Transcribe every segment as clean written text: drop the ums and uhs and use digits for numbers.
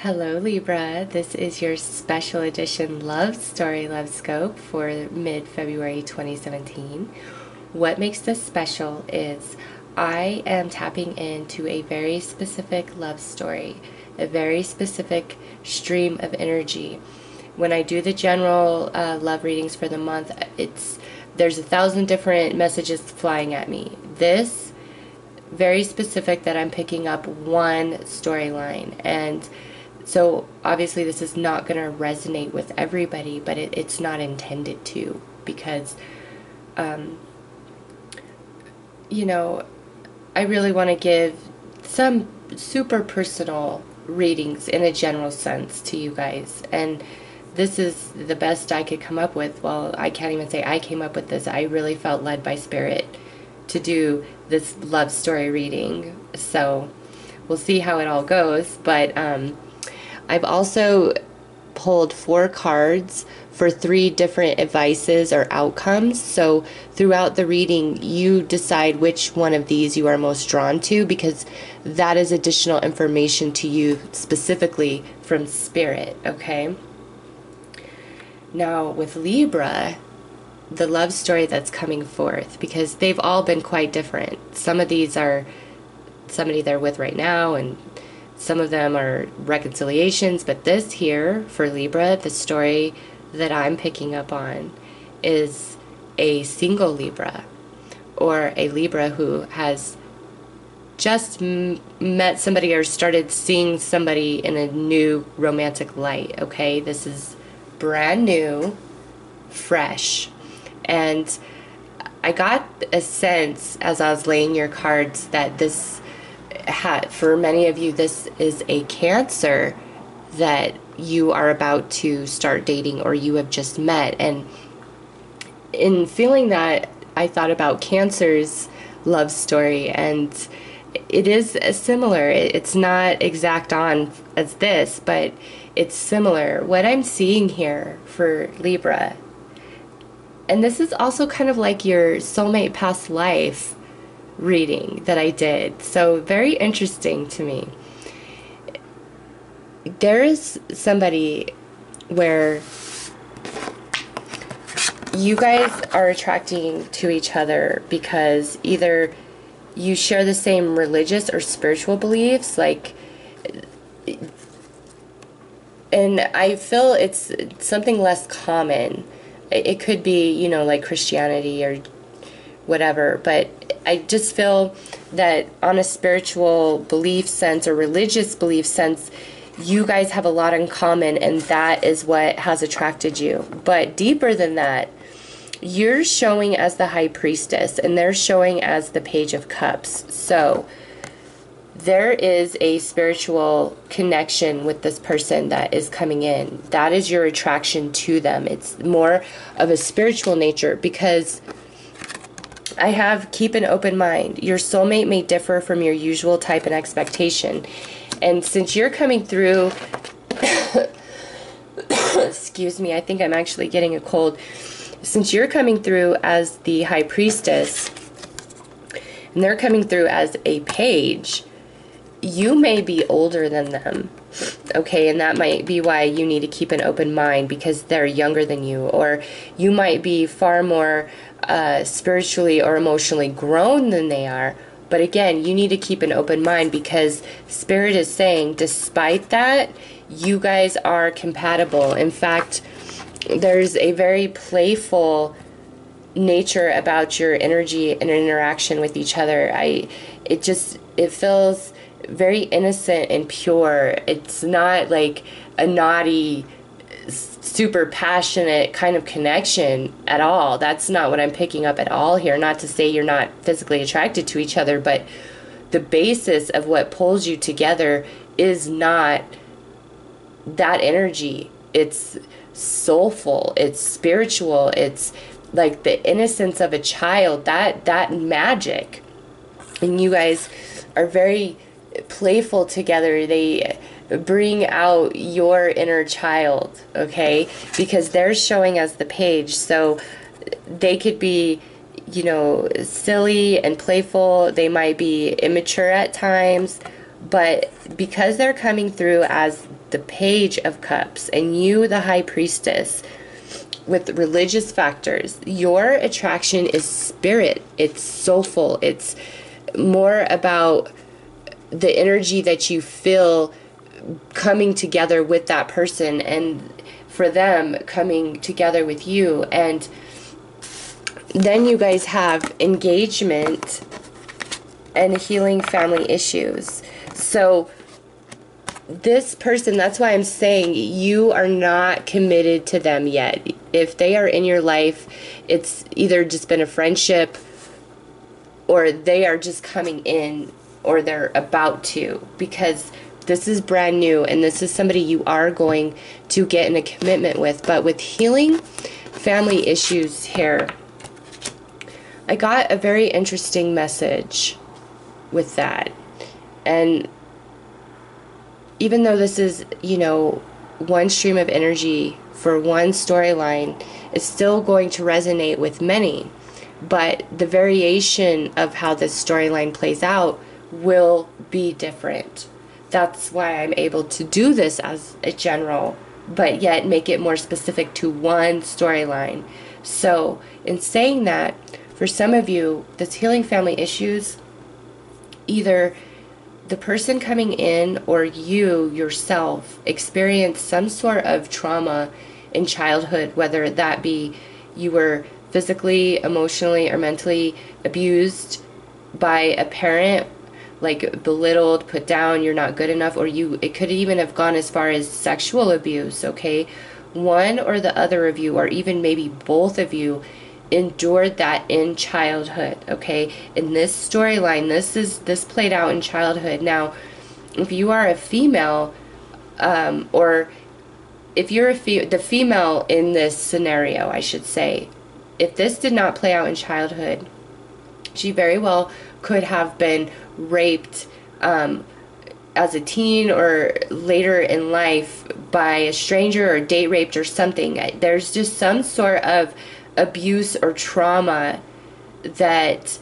Hello Libra, this is your special edition Lovestory Lovescope for mid-February 2017. What makes this special is I am tapping into a very specific love story, a very specific stream of energy. When I do the general love readings for the month, there's 1,000 different messages flying at me. This very specific that I'm picking up one storyline, and so obviously this is not going to resonate with everybody, but it's not intended to, because you know, I really want to give some super personal readings in a general sense to you guys, and this is the best I could come up with. Well, I can't even say I came up with this. I really felt led by Spirit to do this love story reading, so we'll see how it all goes. But I've also pulled 4 cards for 3 different advices or outcomes. So throughout the reading, you decide which one of these you are most drawn to, because that is additional information to you specifically from Spirit, okay? Now with Libra, the love story that's coming forth, because they've all been quite different. Some of these are somebody they're with right now, and some of them are reconciliations, but this here for Libra, the story that I'm picking up on is a single Libra, or a Libra who has just met somebody or started seeing somebody in a new romantic light, okay? This is brand new, fresh. And I got a sense as I was laying your cards that this for many of you, this is a Cancer that you are about to start dating or you have just met. And in feeling that, I thought about Cancer's love story, and it is similar. It's not exact on as this, but it's similar. What I'm seeing here for Libra, and this is also kind of like your soulmate past life reading that I did, so very interesting to me. There is somebody where you guys are attracting to each other because either you share the same religious or spiritual beliefs, like, and I feel it's something less common. It could be, you know, like Christianity or whatever, but I just feel that on a spiritual belief sense or religious belief sense, you guys have a lot in common, and that is what has attracted you. But deeper than that, you're showing as the High Priestess, and they're showing as the Page of Cups. So there is a spiritual connection with this person that is coming in. That is your attraction to them. It's more of a spiritual nature, because I have keep an open mind. Your soulmate may differ from your usual type and expectation. And since you're coming through, excuse me, I think I'm actually getting a cold. Since you're coming through as the High Priestess, and they're coming through as a page, you may be older than them, okay? And that might be why you need to keep an open mind, because they're younger than you, or you might be far more spiritually or emotionally grown than they are. But again, you need to keep an open mind, because Spirit is saying despite that, you guys are compatible. In fact, there's a very playful nature about your energy and interaction with each other. It feels very innocent and pure. It's not like a naughty, super passionate kind of connection at all. That's not what I'm picking up at all here. Not to say you're not physically attracted to each other, but the basis of what pulls you together is not that energy. It's soulful, it's spiritual, it's like the innocence of a child, that magic. And you guys are very playful together. They bring out your inner child, okay? Because they're showing as the page, so they could be, you know, silly and playful. They might be immature at times, but because they're coming through as the Page of Cups and you, the High Priestess, with religious factors, your attraction is spirit. It's soulful. It's more about the energy that you feel coming together with that person, and for them coming together with you. And then you guys have engagement and healing family issues. So this person, that's why I'm saying you are not committed to them yet. If they are in your life, it's either just been a friendship, or they are just coming in, or they're about to, because this is brand new and this is somebody you are going to get in a commitment with. But with healing family issues here, I got a very interesting message with that. And even though this is, you know, one stream of energy for one storyline, it's still going to resonate with many. But the variation of how this storyline plays out will be different. That's why I'm able to do this as a general, but yet make it more specific to one storyline. So in saying that, for some of you, this healing family issues, either the person coming in or you yourself experience some sort of trauma in childhood, whether that be you were physically, emotionally, or mentally abused by a parent, like belittled, put down, you're not good enough, or it could even have gone as far as sexual abuse, okay? One or the other of you, or even maybe both of you, endured that in childhood, okay? In this storyline, this played out in childhood. Now, if you are a female, or if you're the female in this scenario, I should say, if this did not play out in childhood, she very well could have been raped as a teen or later in life by a stranger, or date raped or something. There's just some sort of abuse or trauma that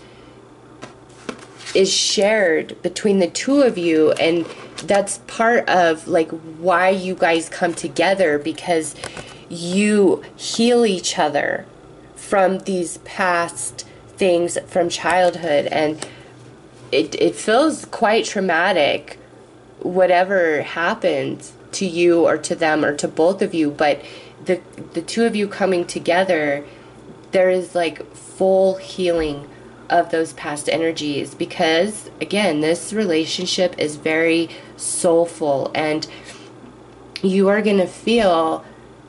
is shared between the two of you, and that's part of like why you guys come together, because you heal each other from these past things from childhood. And it feels quite traumatic, whatever happened to you or to them or to both of you. But the two of you coming together, there is like full healing of those past energies, because again, this relationship is very soulful, and you are going to feel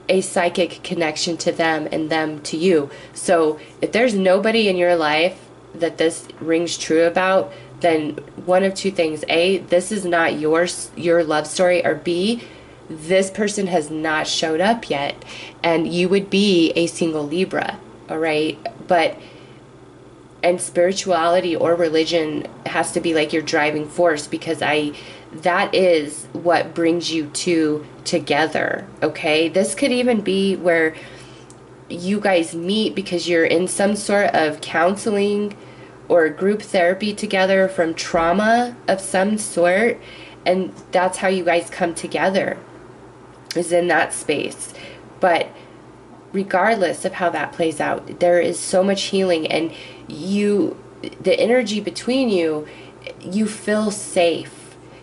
a psychic connection to them and them to you. So if there's nobody in your life that this rings true about, then one of two things: A, this is not your love story, or B, this person has not showed up yet, and you would be a single Libra, all right? And spirituality or religion has to be like your driving force, because that is what brings you two together, okay? This could even be where you guys meet because you're in some sort of counseling or group therapy together from trauma of some sort, and that's how you guys come together, is in that space. But regardless of how that plays out, there is so much healing, and the energy between you feel safe.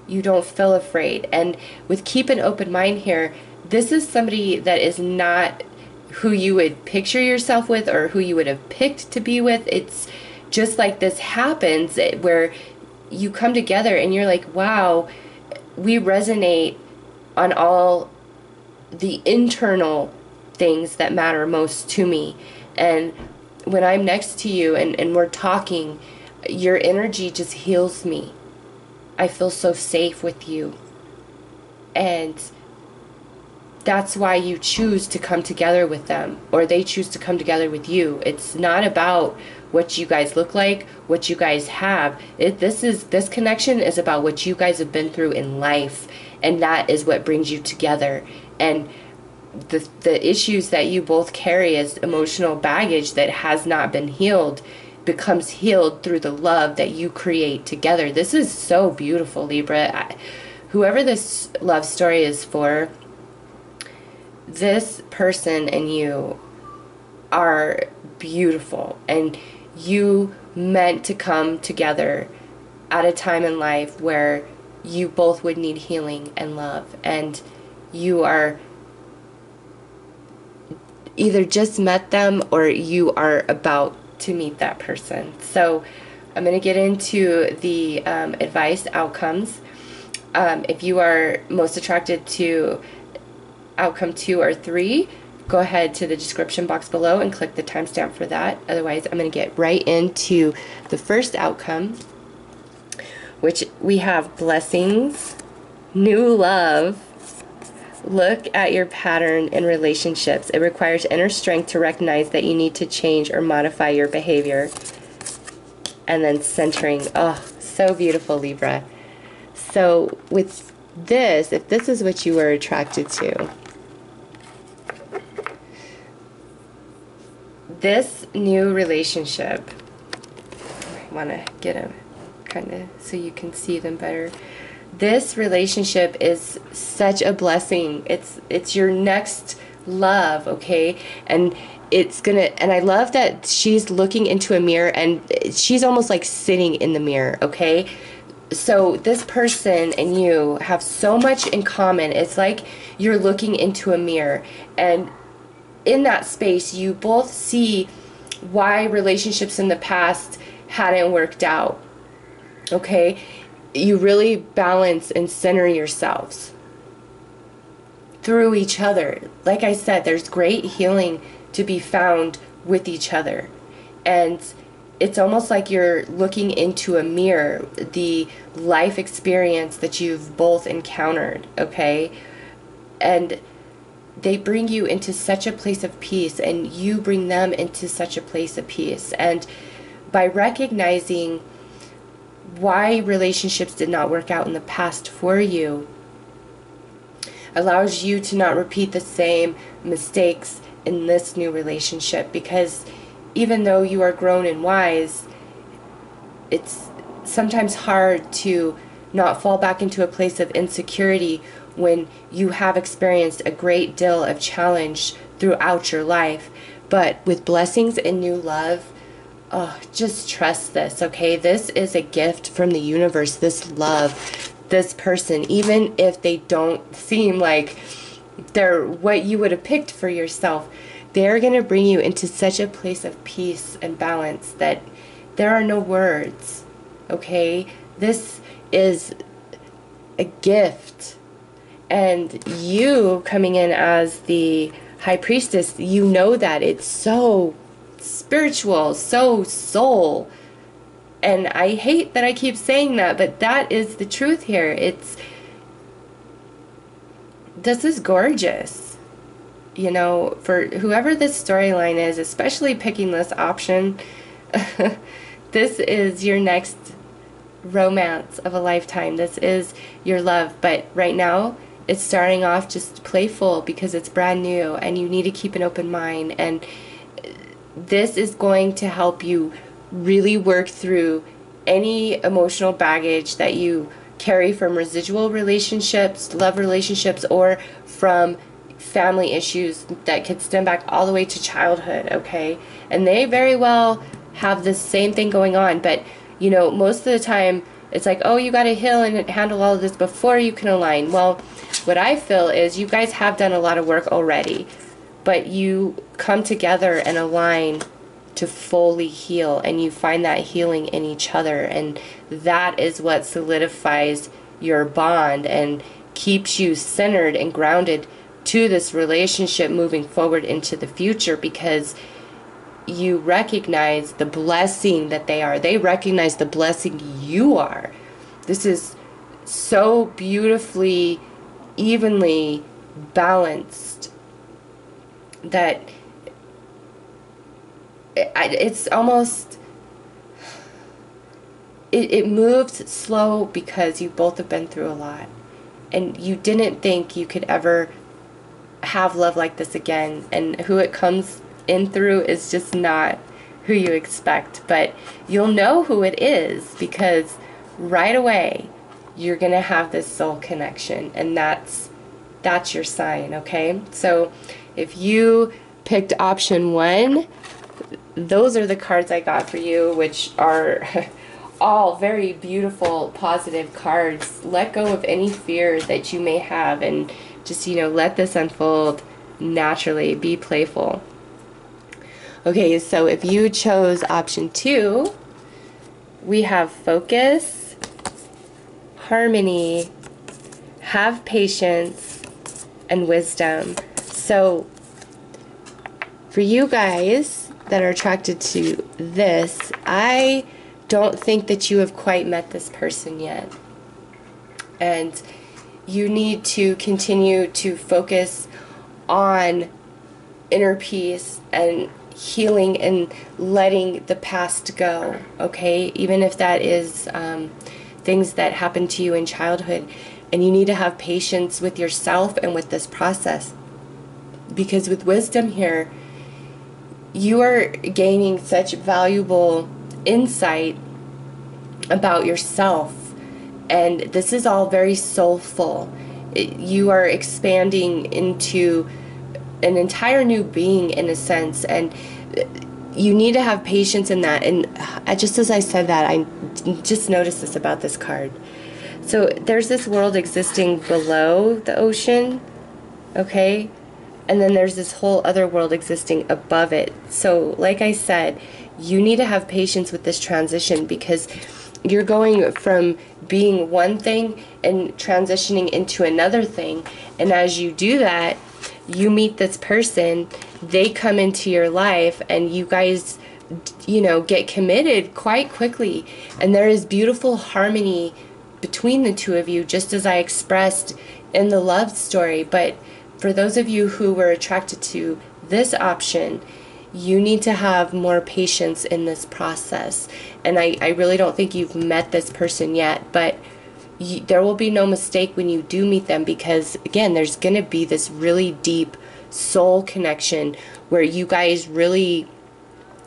You don't feel afraid. And with keep an open mind here, this is somebody that is not who you would picture yourself with or who you would have picked to be with. It's just like this happens where you come together and you're like, wow, we resonate on all the internal things that matter most to me. And when I'm next to you and we're talking, your energy just heals me. I feel so safe with you. And that's why you choose to come together with them, or they choose to come together with you. It's not about what you guys look like, what you guys have. This connection is about what you guys have been through in life, and that is what brings you together. And the issues that you both carry as emotional baggage that has not been healed becomes healed through the love that you create together. This is so beautiful, Libra. whoever this love story is for, this person and you are beautiful, and you meant to come together at a time in life where you both would need healing and love, and you are either just met them or you are about to meet that person. So I'm going to get into the advice outcomes. If you are most attracted to outcome 2 or 3, go ahead to the description box below and click the timestamp for that. Otherwise, I'm going to get right into the first outcome, which we have blessings, new love. Look at your pattern in relationships. It requires inner strength to recognize that you need to change or modify your behavior. And then centering. Oh, so beautiful, Libra. So with this, if this is what you were attracted to, this new relationship, I want to get them kind of so you can see them better. This relationship is such a blessing. It's your next love, okay? And it's gonna, and I love that she's looking into a mirror, and she's almost like sitting in the mirror, okay? So this person and you have so much in common. It's like you're looking into a mirror, and in that space you both see why relationships in the past hadn't worked out, okay? You really balance and center yourselves through each other. Like I said, there's great healing to be found with each other, and it's almost like you're looking into a mirror, the life experience that you've both encountered, okay? And they bring you into such a place of peace, and you bring them into such a place of peace. And by recognizing why relationships did not work out in the past for you, allows you to not repeat the same mistakes in this new relationship, because even though you are grown and wise, it's sometimes hard to not fall back into a place of insecurity when you have experienced a great deal of challenge throughout your life. But with blessings and new love, oh, just trust this, okay? This is a gift from the universe, this love, this person, even if they don't seem like they're what you would have picked for yourself. They're going to bring you into such a place of peace and balance that there are no words, okay? This is a gift. And you coming in as the High Priestess, you know that it's so spiritual, so soul. And I hate that I keep saying that, but that is the truth here. This is gorgeous. You know, for whoever this storyline is, especially picking this option, this is your next romance of a lifetime. This is your love. But right now, it's starting off just playful because it's brand new, and you need to keep an open mind. And this is going to help you really work through any emotional baggage that you carry from residual relationships, love relationships, or from family issues that could stem back all the way to childhood, okay? And they very well have the same thing going on, but you know, most of the time it's like, oh, you got to heal and handle all of this before you can align. Well, what I feel is you guys have done a lot of work already, but you come together and align to fully heal, and you find that healing in each other, and that is what solidifies your bond and keeps you centered and grounded to this relationship moving forward into the future, because you recognize the blessing that they are. They recognize the blessing you are. This is so beautifully, evenly balanced that it's almost, it moved slow because you both have been through a lot, and you didn't think you could ever have love like this again, and who it comes in through is just not who you expect. But you'll know who it is, because right away you're going to have this soul connection, and that's your sign, okay? So if you picked option 1, those are the cards I got for you, which are all very beautiful, positive cards. Let go of any fear that you may have and just, let this unfold naturally. Be playful. Okay, so if you chose option 2, we have focus, harmony, have patience, and wisdom. So for you guys that are attracted to this, I don't think that you have quite met this person yet. And you need to continue to focus on inner peace and healing and letting the past go, okay? Even if that is things that happened to you in childhood. And you need to have patience with yourself and with this process. Because with wisdom here, you are gaining such valuable insight about yourself. And this is all very soulful. You are expanding into an entire new being in a sense, and you need to have patience in that. And just as I said that, I just noticed this about this card. So there's this world existing below the ocean, okay? And then there's this whole other world existing above it. So like I said, you need to have patience with this transition, because you're going from being one thing and transitioning into another thing. And as you do that, you meet this person, they come into your life, and you guys, get committed quite quickly. And there is beautiful harmony between the two of you, just as I expressed in the love story. But for those of you who were attracted to this option, you need to have more patience in this process. And I really don't think you've met this person yet, but there will be no mistake when you do meet them, because again, there's going to be this really deep soul connection where you guys really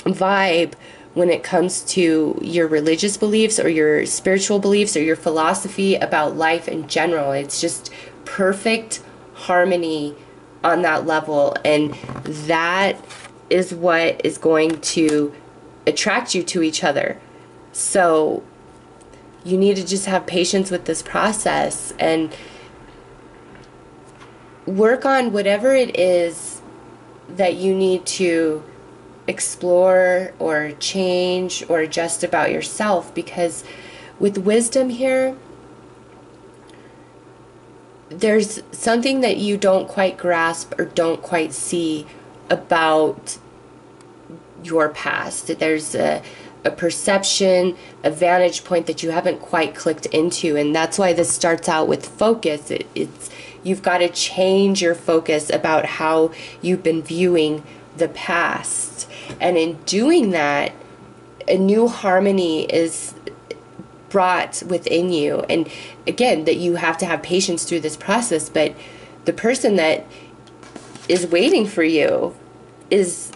vibe when it comes to your religious beliefs or your spiritual beliefs or your philosophy about life in general. It's just perfect harmony on that level, and that is what is going to attract you to each other. So you need to just have patience with this process and work on whatever it is that you need to explore or change or adjust about yourself. Because with wisdom here, there's something that you don't quite grasp or don't quite see about your past. There's a perception, a vantage point that you haven't quite clicked into, and that's why this starts out with focus. It's you've got to change your focus about how you've been viewing the past, and in doing that, a new harmony is brought within you. And again, that you have to have patience through this process, but the person that is waiting for you is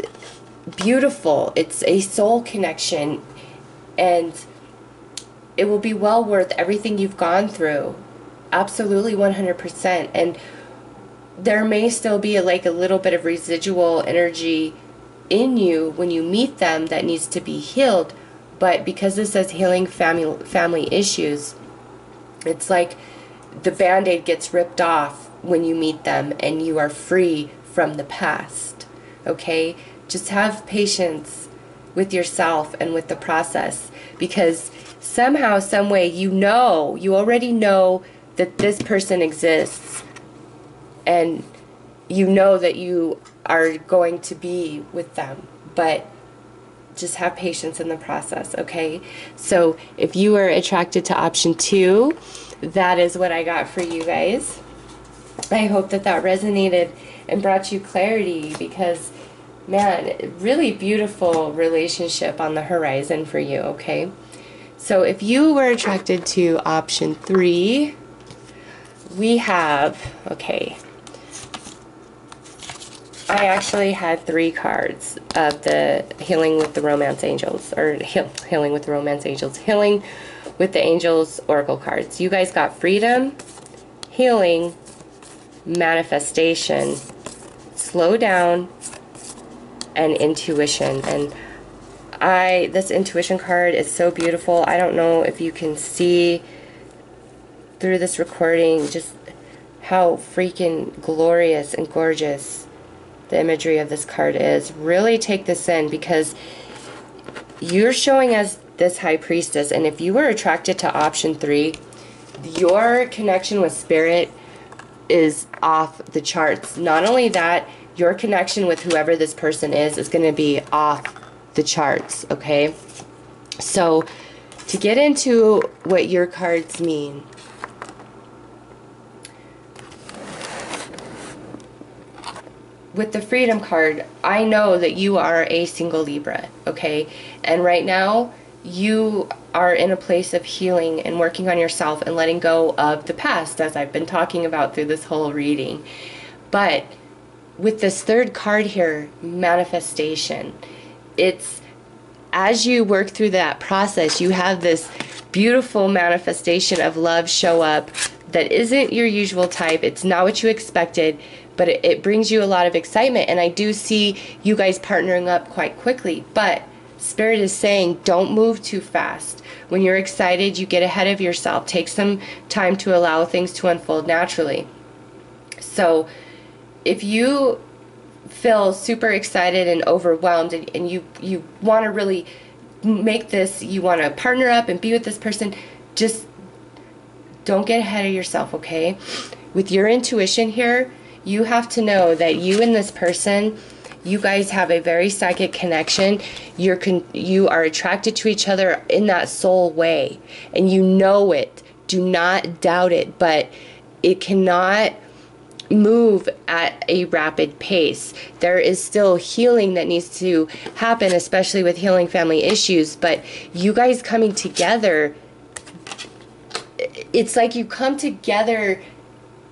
beautiful. It's a soul connection, and it will be well worth everything you've gone through. Absolutely 100%. And there may still be a little bit of residual energy in you when you meet them that needs to be healed, but because this says healing family issues, it's like the band-aid gets ripped off when you meet them and you are free from the past. Okay? Just have patience with yourself and with the process, because somehow, some way, you already know that this person exists, and you know that you are going to be with them, but just have patience in the process, okay? So if you are attracted to option 2, that is what I got for you guys. I hope that resonated and brought you clarity, because man, really beautiful relationship on the horizon for you, okay? So if you were attracted to option 3, we have, okay, I actually had 3 cards of the Healing with the Romance Angels, or Healing with the Romance Angels, Healing with the Angels Oracle cards. You guys got freedom, healing, manifestation, slow down, and intuition. And this intuition card is so beautiful. I don't know if you can see through this recording just how freaking glorious and gorgeous the imagery of this card is. Really take this in, because you're showing as this High Priestess, and if you were attracted to option 3, your connection with Spirit is off the charts. Not only that, your connection with whoever this person is going to be off the charts, okay? So, to get into what your cards mean, with the Freedom card, I know that you are a single Libra, okay? And right now, you are in a place of healing and working on yourself and letting go of the past, as I've been talking about through this whole reading. But with this third card here, manifestation, it's as you work through that process, you have this beautiful manifestation of love show up that isn't your usual type. It's not what you expected, but it brings you a lot of excitement. And I do see you guys partnering up quite quickly. But Spirit is saying, don't move too fast. When you're excited, you get ahead of yourself. Take some time to allow things to unfold naturally. So if you feel super excited and overwhelmed, and you want to really make this, you want to partner up and be with this person, just don't get ahead of yourself, okay? With your intuition here, you have to know that you and this person, you guys have a very psychic connection. You are attracted to each other in that soul way, and you know it. Do not doubt it, but it cannot move at a rapid pace. There is still healing that needs to happen, especially with healing family issues, but you guys coming together, it's like you come together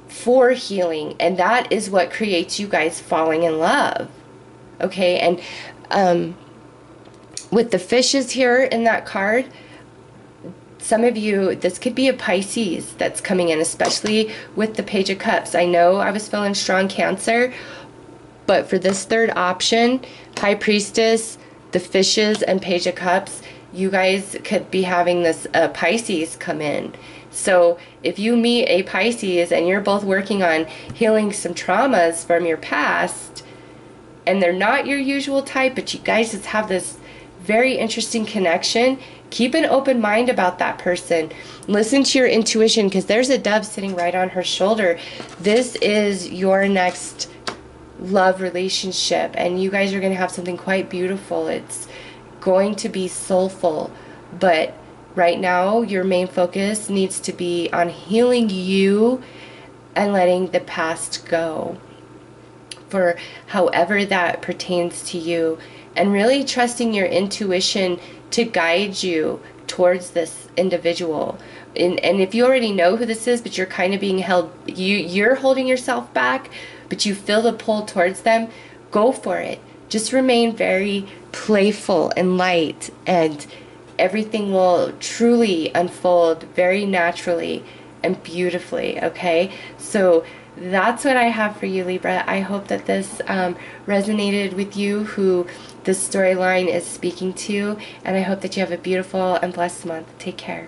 for healing, and that is what creates you guys falling in love, okay? And with the fishes here in that card, some of you, this could be a Pisces that's coming in, especially with the Page of Cups. I know I was feeling strong Cancer, but for this third option, High Priestess, the fishes, and Page of Cups, you guys could be having this Pisces come in. So if you meet a Pisces and you're both working on healing some traumas from your past, and they're not your usual type, but you guys just have this very interesting connection, keep an open mind about that person. Listen to your intuition, because there's a dove sitting right on her shoulder. This is your next love relationship, and you guys are going to have something quite beautiful. It's going to be soulful, but right now your main focus needs to be on healing you and letting the past go, for however that pertains to you, and really trusting your intuition to guide you towards this individual. And if you already know who this is, but you're kind of being held, you're holding yourself back, but you feel the pull towards them, go for it. Just remain very playful and light, and everything will truly unfold very naturally and beautifully, okay? So that's what I have for you, Libra. I hope that this resonated with you, who this storyline is speaking to, and I hope that you have a beautiful and blessed month. Take care.